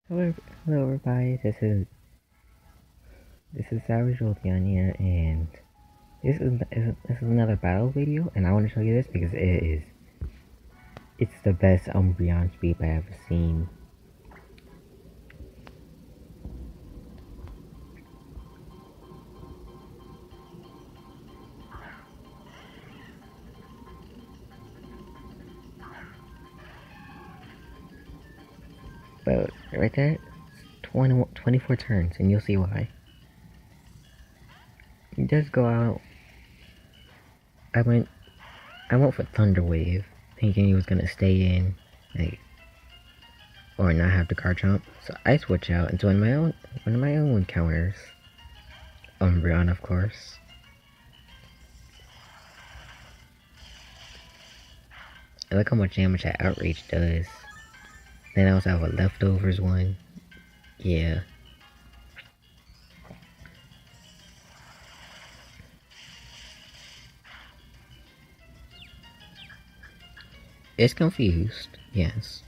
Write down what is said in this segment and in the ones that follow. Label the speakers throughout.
Speaker 1: Hello everybody, this is Savage Jolteon here, and this is another battle video, and I want to show you this because it's the best Umbreon sweep I ever seen. But right there, 24 turns, and you'll see why. You just go out. I went for Thunder Wave, thinking he was gonna stay in, like, or not have the card jump. So I switch out into one of my own counters. Umbreon, of course. And look how much damage that Outrage does. Then I also have a Leftovers one. Yeah. It's confused, yes.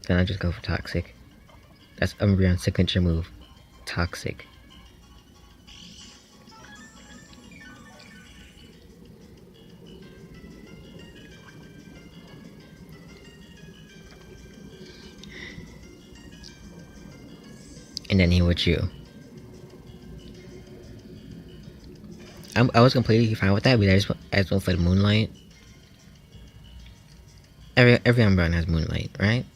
Speaker 1: Then I just go for Toxic. That's Umbreon's signature move. Toxic. And then he would chew. I was completely fine with that, but I just went for the Moonlight. Every Umbreon has Moonlight, right?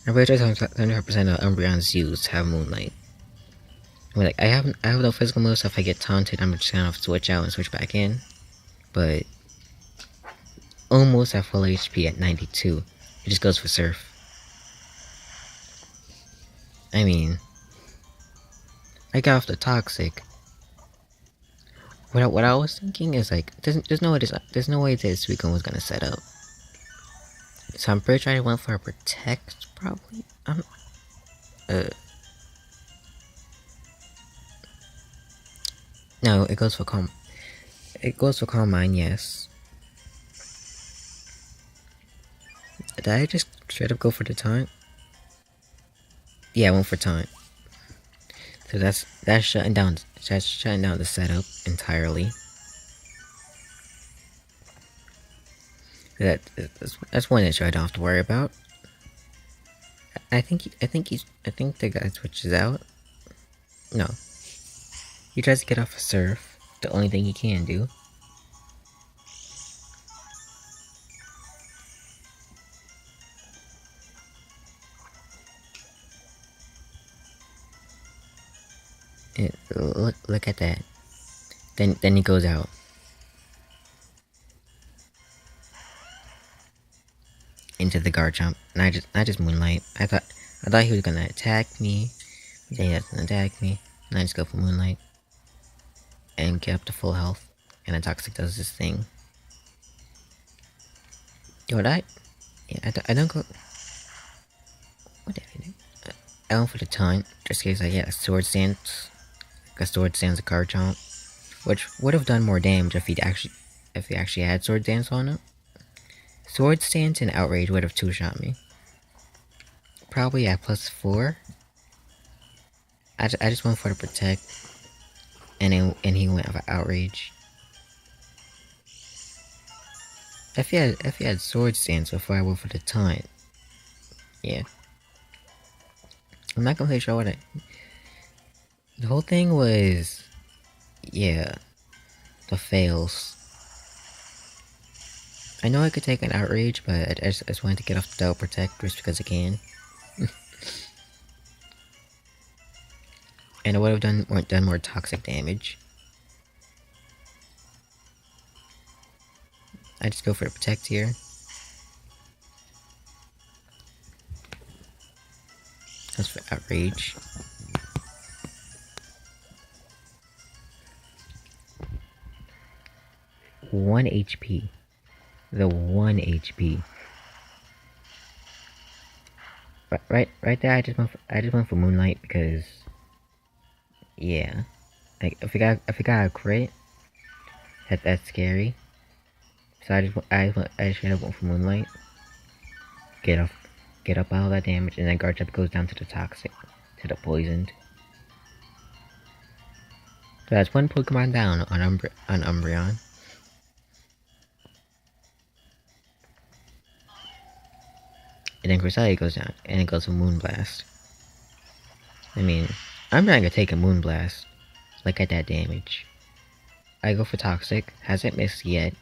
Speaker 1: I'm pretty sure 75% of Umbreon's used have Moonlight. Like I have no physical moves, so if I get taunted, I'm just gonna have to switch out and switch back in. But almost at full HP at 92, it just goes for Surf. I mean, I got off the Toxic. What I was thinking is like, there's no way this Suicune was gonna set up. So I'm pretty sure I went for a Protect, probably. No, it goes for Calm. It goes for Calm Mind, yes. Did I just straight up go for the taunt? Yeah, I went for taunt. So that's shutting down the setup entirely. That's one issue I don't have to worry about. I think the guy switches out. No. He tries to get off a Surf. The only thing he can do. Look at that. Then he goes out. Into the guard jump. And I just Moonlight. I thought he was gonna attack me. Then he doesn't attack me. And I just go for Moonlight. And get up to full health. And then Toxic does this thing. What I don't go. What did I do? I went for the taunt, just in case I get a Sword Stance. Because Sword Stance a card jump. Which would have done more damage if he actually had Sword Dance on it. Sword Stance and Outrage would have two-shot me. Probably at +4. I just went for the Protect. And he went for Outrage. If he had Sword Stance before I went for the taunt. Yeah. I'm not completely sure what the whole thing was, yeah, the fails. I know I could take an Outrage, but I just wanted to get off the Double Protect just because I can. And it would have done more toxic damage. I just go for the Protect here. That's for Outrage. One HP. The 1 HP. Right there. I just went for Moonlight because, yeah, like if I got a crit, that's scary. So I just straight up went for Moonlight. Get off get up all that damage, and then Garchomp goes down to the toxic, to the poisoned. So that's one Pokemon down on Umbreon. And then Cresselia goes down, and it goes for Moonblast. I mean, I'm not gonna take a Moonblast. Look at that damage. I go for Toxic, hasn't missed yet.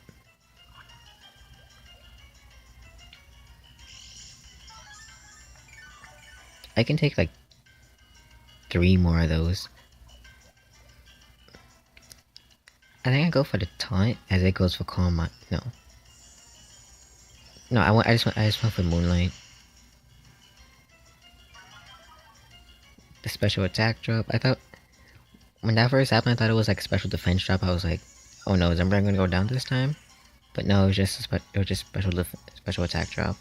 Speaker 1: I can take like 3 more of those. I think I go for the taunt as it goes for Calm Mind. No. No, I just went for Moonlight. The special attack drop. I thought when that first happened, I thought it was like a special defense drop. I was like, oh no, is Umbreon gonna go down this time? But no, it was just special attack drop.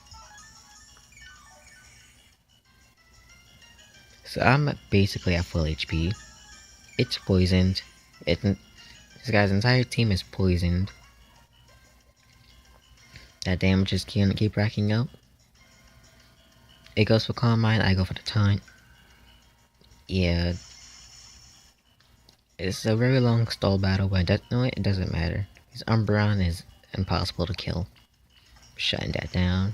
Speaker 1: So I'm basically at full HP. It's poisoned. This guy's entire team is poisoned. That damage is gonna keep racking up. It goes for Calm Mind, I go for the taunt. Yeah. It's a very long stall battle, but it doesn't matter. Because Umbreon is impossible to kill. Shutting that down.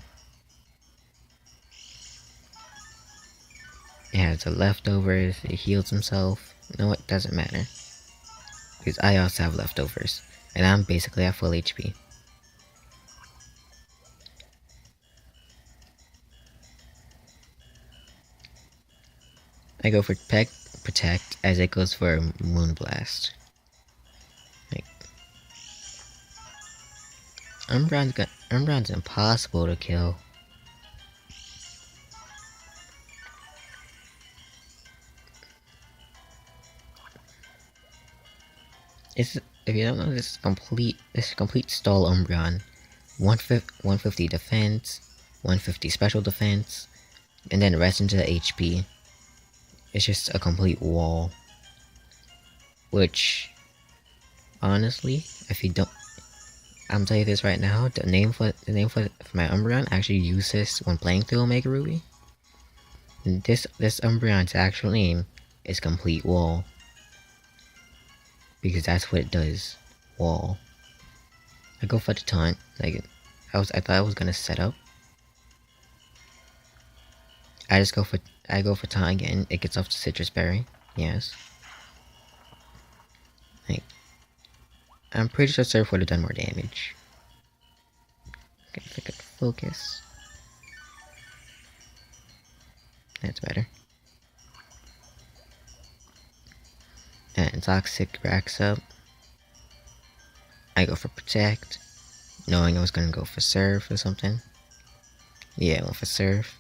Speaker 1: It has the leftovers, it heals himself. No, it doesn't matter. Because I also have leftovers. And I'm basically at full HP. I go for Protect as it goes for Moonblast. Like, Umbreon's impossible to kill. If you don't know, this is complete stall Umbreon. 150 defense, 150 special defense, and then the rest into the HP. It's just a complete wall. Which, honestly, if you don't, I'm telling you this right now, the name for my Umbreon, I actually use this when playing through Omega Ruby. This Umbreon's actual name is Complete Wall. Because that's what it does. Wall. I go for the taunt. Like I thought I was gonna set up. I go for taunt again. It gets off the Citrus Berry. Yes. Like I'm pretty sure Surf would have done more damage. Okay, if I could focus. That's better. And Toxic racks up. I go for Protect, knowing I was gonna go for Surf or something. Yeah, I went for Surf.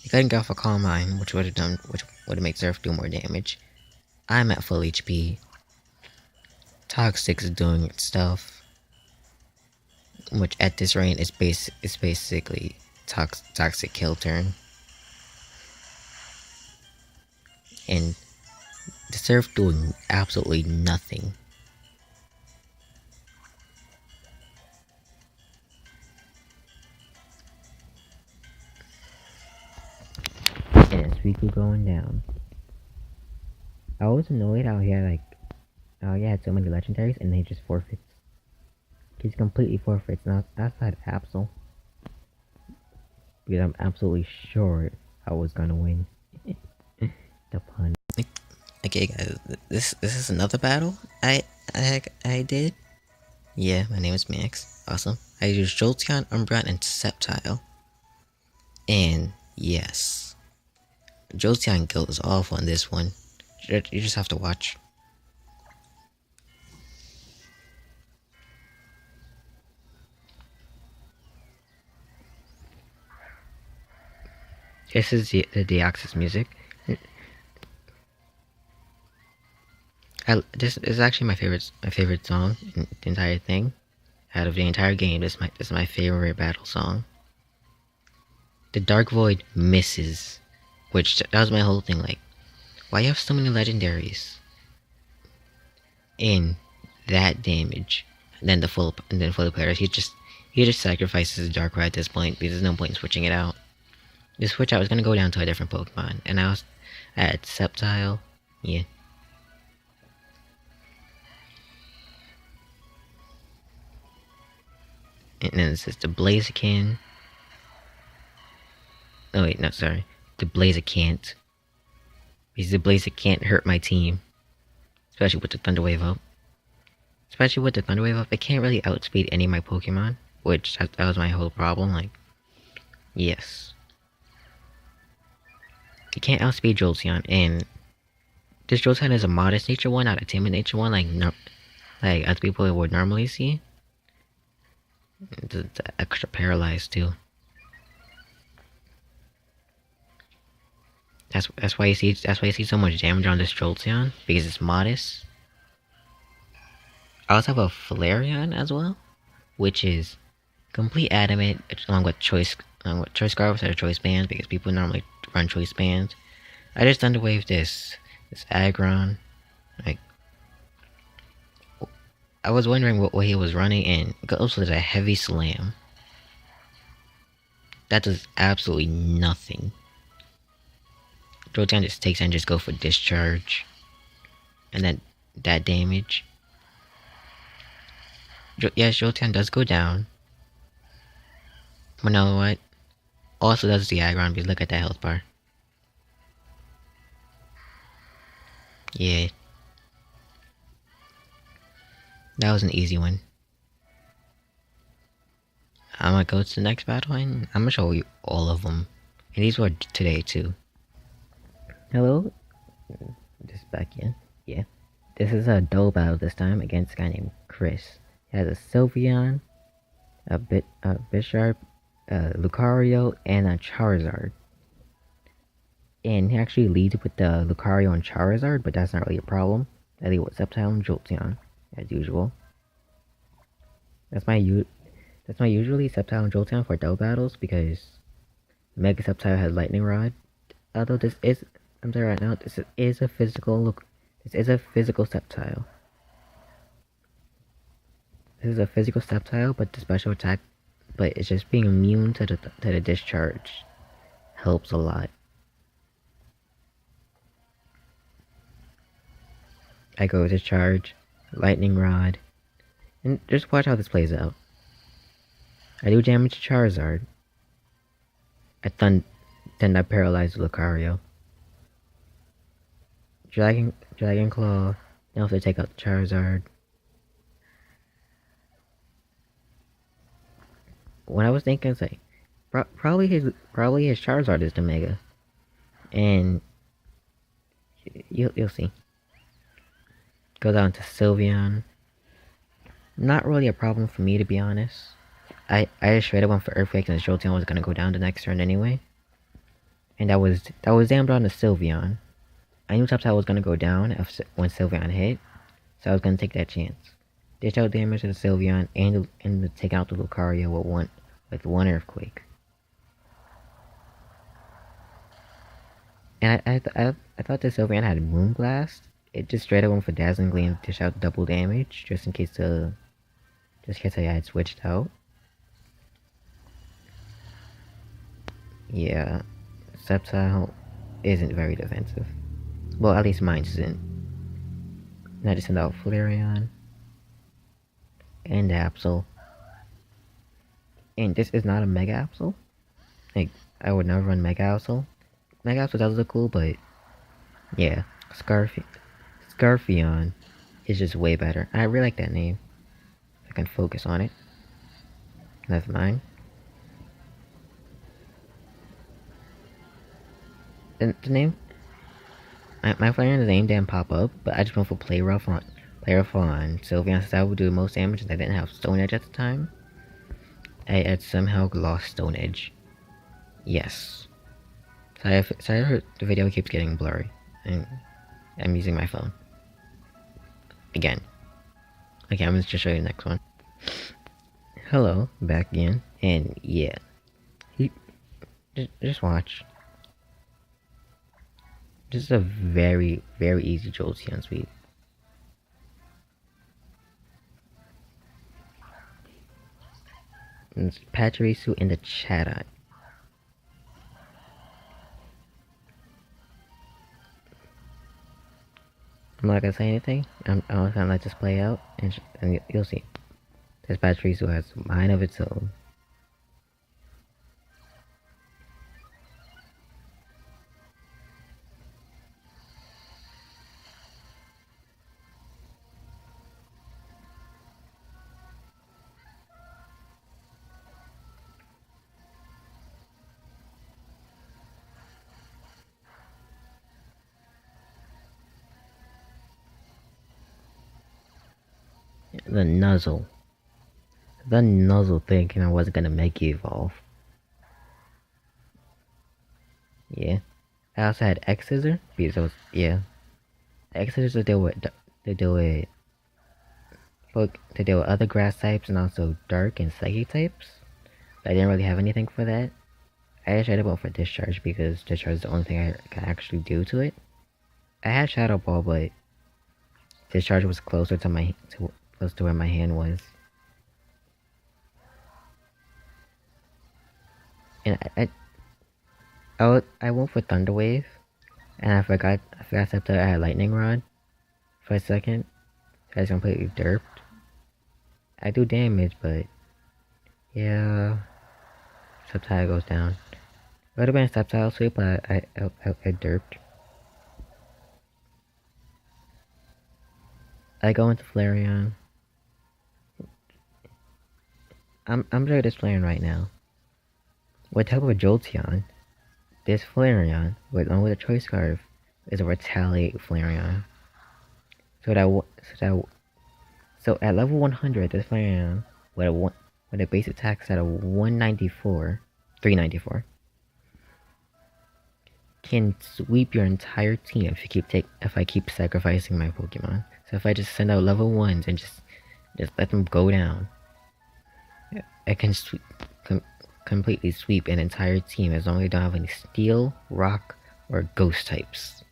Speaker 1: I couldn't go for Calm Mind, which would have made Surf do more damage. I'm at full HP. Toxic's doing its stuff, which at this rate is basically Toxic kill turn. And the Surf doing absolutely nothing. And Suicune going down. I was annoyed how he had so many legendaries and he just forfeits. He's completely forfeits. Now that's not Absol. Because I'm absolutely sure I was gonna win. The pun. Okay guys, this is another battle I did. Yeah, my name is Max. Awesome. I used Jolteon, Umbreon, and Sceptile. And yes, Jolteon goes off on this one. You just have to watch. This is the Deoxys music. This is actually my favorite song in the entire thing. Out of the entire game, this is my favorite battle song. The Dark Void misses, which that was my whole thing. Like, why you have so many legendaries in that damage? And then fully players, he just sacrifices the Dark Rod at this point because there's no point in switching it out. The switch, I was gonna go down to a different Pokemon, and I had Sceptile, yeah. And then this is the Blaziken. Oh wait, no, sorry. The Blaziken. Because the Blaziken can't hurt my team. Especially with the Thunder Wave up. Especially with the Thunder Wave up, it can't really outspeed any of my Pokemon. Which, that was my whole problem, like... Yes. You can't outspeed Jolteon, and... This Jolteon is a modest nature one, not a timid nature one, like other people would normally see. The extra paralyzed too. That's why you see so much damage on this Jolteon, because it's modest. I also have a Flareon as well, which is complete adamant along with choice scarves or choice bands, because people normally run choice bands. I just Thunder Wave this Aggron. Like, I was wondering what he was running, and it goes with a heavy slam. That does absolutely nothing. Jolteon just takes and just go for discharge. And then that damage. Yes, Jolteon does go down. But you know what? Also does the Aggron, because look at that health bar. Yeah. That was an easy one. I'm gonna go to the next battle, and I'm gonna show you all of them. And these were today too. Hello? Just back in. Yeah. This is a duel battle this time against a guy named Chris. He has a Sylveon, a Bisharp, a Lucario, and a Charizard. And he actually leads with the Lucario and Charizard, but that's not really a problem. I lead with Sceptile and Jolteon, as usual. That's my usually Sceptile and Jolteon for duel battles, because Mega Sceptile has Lightning Rod. Although I'm sorry right now, this is a physical Sceptile. This is a physical Sceptile, but the special attack, but it's just being immune to the discharge helps a lot. I go discharge, Lightning Rod, and just watch how this plays out. I do damage to Charizard. Then I paralyze Lucario. Dragon Claw. Now if they take out the Charizard. What I was thinking is like, probably his Charizard is the Mega, and you'll see. Go down to Sylveon. Not really a problem for me, to be honest. I just shredded one for Earthquake, and the Jolteon was gonna go down the next turn anyway. And that was damned on the Sylveon. I knew Sceptile was gonna go down when Sylveon hit, so I was gonna take that chance. Dish out damage to the Sylveon and take out the Lucario with one Earthquake. And I thought the Sylveon had Moonblast. It just straight up went for Dazzling Gleam and dish out double damage, just in case I had switched out. Yeah, Sceptile isn't very defensive. Well, at least mine isn't. And I just send out Flareon and Absol. And this is not a Mega Absol. Like, I would never run Mega Absol. Mega Absol does look cool, but yeah, Scarfion is just way better. I really like that name. I can focus on it. That's mine. The name? My Flareon's name didn't pop up, but I just went for Play Rough on Sylveon, since I would do the most damage and I didn't have Stone Edge at the time. I had somehow lost Stone Edge. Yes. Sorry if the video keeps getting blurry. And I'm using my phone. Again. Okay, I'm gonna just show you the next one. Hello, back again. And yeah. Just watch. This is a very, very easy Jolteon sweep. And it's Pachirisu and the Chatot. I'm not gonna say anything. I'm just gonna let this play out, and you'll see. This battery still has a mind of its own. The nuzzle. The nuzzle thinking I wasn't gonna make you evolve. Yeah. I also had X Scissor because I was, yeah. X Scissors to deal with to deal with other grass types and also dark and psychic types. But I didn't really have anything for that. I had Shadow Ball for Discharge because Discharge is the only thing I can actually do to it. I had Shadow Ball, but Discharge was closer to close to where my hand was. And I went for Thunder Wave, and I forgot that I had Lightning Rod for a second. So I just completely derped. I do damage, but yeah, Subtile goes down. It would have been a Subtile sweep, but I derped. I go into Flareon. I'm sure displaying right now. With type of Jolteon, this Flareon, along with a Choice Scarf, is a Retaliate Flareon. So at level 100, this Flareon with a base attack set of 394, can sweep your entire team if I keep sacrificing my Pokemon. So if I just send out level 1s and just let them go down, I can completely sweep an entire team as long as I don't have any Steel, Rock, or Ghost types.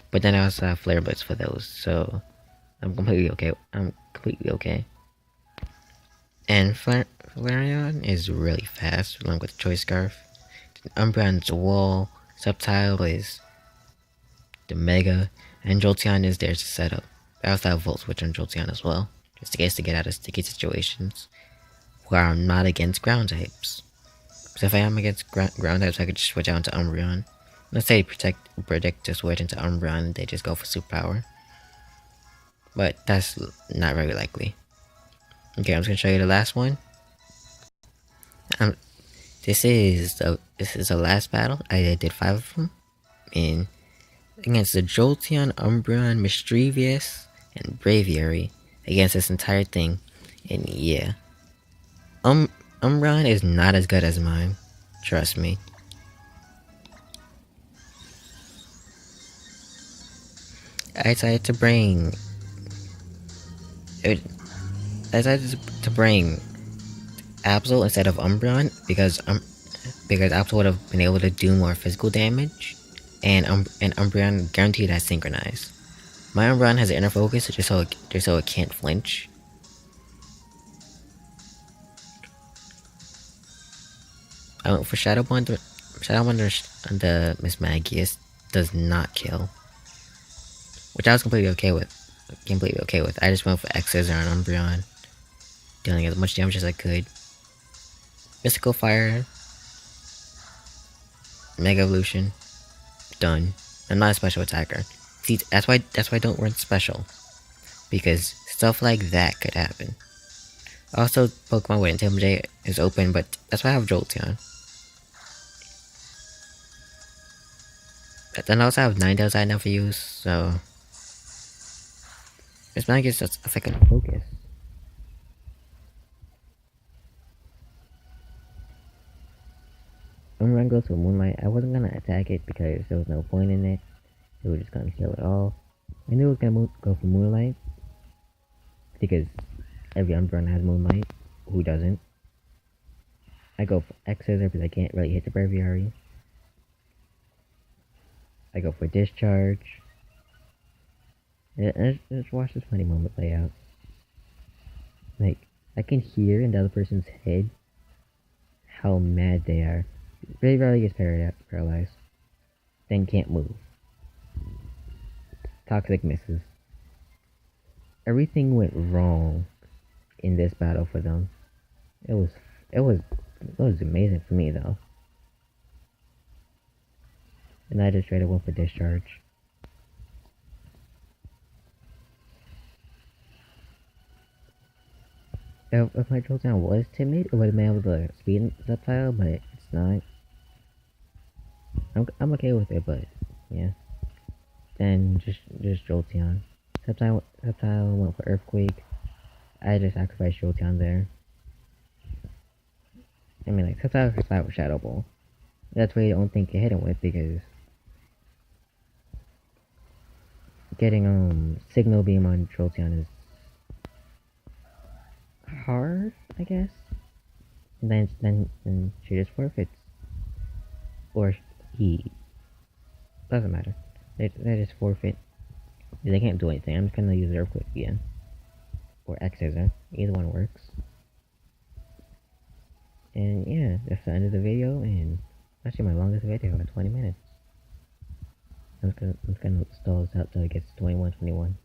Speaker 1: But then I also have Flare Blitz for those, so I'm completely okay. And Flareon is really fast, along with Choice Scarf. Umbreon's Wall, Subtile is the Mega, and Jolteon is there to set up. I also have Volt Switch on Jolteon as well, just in case to get out of sticky situations where I'm not against ground types. So if I am against ground types, I could just switch out into Umbreon. Let's say predict to switch into Umbreon and they just go for superpower. But that's not very likely. Okay, I'm just gonna show you the last one. This is the last battle. I did 5 of them. And against the Jolteon, Umbreon, Mischievous, and Braviary. Against this entire thing. And yeah. Umbreon is not as good as mine. Trust me. I decided to bring Absol instead of Umbreon because Absol would have been able to do more physical damage, and Umbreon guaranteed that synchronize. My Umbreon has an inner focus just so it can't flinch. I went for Shadow Bond. Shadow Bond on the Miss Magius does not kill, which I was completely okay with. I just went for X Scissor on Umbreon, dealing as much damage as I could. Mystical Fire, Mega Evolution, done. I'm not a special attacker. See, that's why I don't run special, because stuff like that could happen. Also, Pokemon with Intimidate is open, but that's why I have Jolteon. Then I also have Ninetales I never use, so Miss Magius is a second focus. When Run goes for Moonlight, I wasn't gonna attack it because there was no point in it. It was just gonna kill it off. I knew it was gonna go for Moonlight because every Umbreon has Moonlight. Who doesn't? I go for X Scissor because I can't really hit the Braviary. I go for Discharge. And let's watch this funny moment play out. Like, I can hear in the other person's head how mad they are. Braviary gets paralyzed, then can't move. Toxic misses. Everything went wrong in this battle for them. It was it was it was amazing for me though. And I just straight up went for discharge. If my Jolteon was timid, it would have been able to speed Reptile, but it's not. I'm okay with it, but yeah. Then just Jolteon. Reptile went for Earthquake. I just sacrificed Jolteon there. I mean, like, Reptile could fight with Shadow Ball. That's why I don't think it hit him with, because getting Signal Beam on Jolteon is hard, I guess. And then she just forfeits. Or he. Doesn't matter. They just forfeit. They can't do anything. I'm just gonna use Earthquake again. Or X-Scissor. Either one works. And yeah, that's the end of the video, and actually my longest video at 20 minutes. I'm just gonna stall this out till it gets to 21:21.